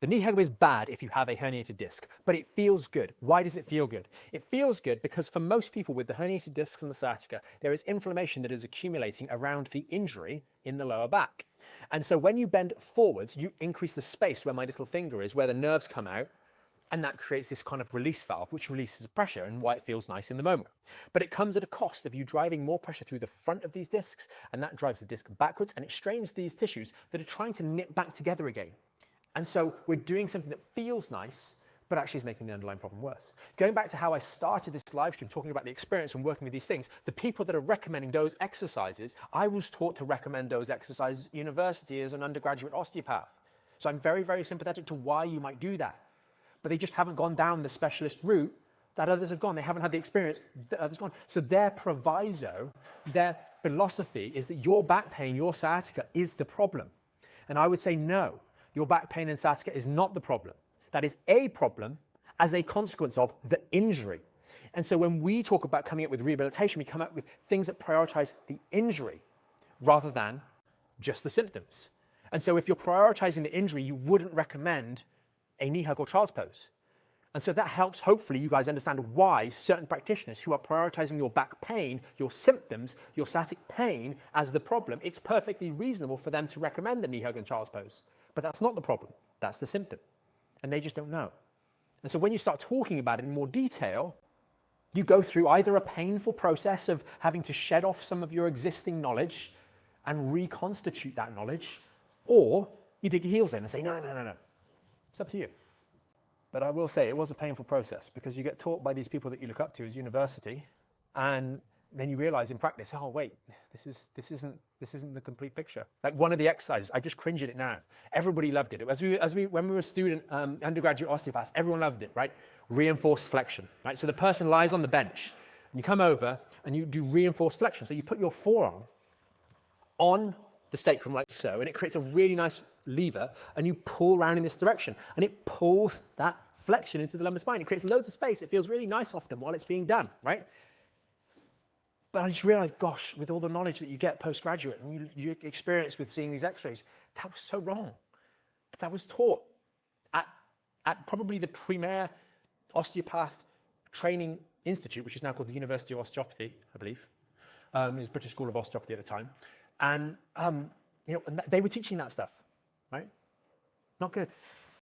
The knee hugger is bad if you have a herniated disc, but it feels good. Why does it feel good? It feels good because for most people with the herniated discs and the sciatica, there is inflammation that is accumulating around the injury in the lower back. And so when you bend forwards, you increase the space where my little finger is, where the nerves come out, and that creates this kind of release valve, which releases the pressure and why it feels nice in the moment. But it comes at a cost of you driving more pressure through the front of these discs, and that drives the disc backwards, and it strains these tissues that are trying to knit back together again. And so we're doing something that feels nice, but actually is making the underlying problem worse. Going back to how I started this live stream, talking about the experience and working with these things, the people that are recommending those exercises, I was taught to recommend those exercises at university as an undergraduate osteopath. So I'm very, very sympathetic to why you might do that. But they just haven't gone down the specialist route that others have gone. They haven't had the experience that others have gone. So their proviso, their philosophy is that your back pain, your sciatica is the problem. And I would say no. Your back pain and sciatica is not the problem. That is a problem as a consequence of the injury. And so when we talk about coming up with rehabilitation, we come up with things that prioritize the injury rather than just the symptoms. And so if you're prioritizing the injury, you wouldn't recommend a knee hug or child's pose. And so that helps, hopefully, you guys understand why certain practitioners who are prioritizing your back pain, your symptoms, your sciatic pain as the problem, it's perfectly reasonable for them to recommend the knee hug and child's pose. But that's not the problem. That's the symptom. And they just don't know. And so when you start talking about it in more detail, you go through either a painful process of having to shed off some of your existing knowledge and reconstitute that knowledge, or you dig your heels in and say, no, no, no, no. It's up to you. But I will say it was a painful process because you get taught by these people that you look up to as university, and then you realize in practice, oh wait, this isn't the complete picture. Like one of the exercises, I just cringe at it now. Everybody loved it. When we were student undergraduate osteopaths, everyone loved it, right? Reinforced flexion, right? So the person lies on the bench, and you come over and you do reinforced flexion. So you put your forearm on the sacrum like so, and it creates a really nice lever, and you pull around in this direction, and it pulls that flexion into the lumbar spine. It creates loads of space. It feels really nice often while it's being done, right? But I just realized, gosh, with all the knowledge that you get postgraduate and you experience with seeing these x-rays, that was so wrong. That was taught at probably the premier osteopath training institute, which is now called the University of Osteopathy, I believe. It was British School of Osteopathy at the time. And, and they were teaching that stuff, right? Not good.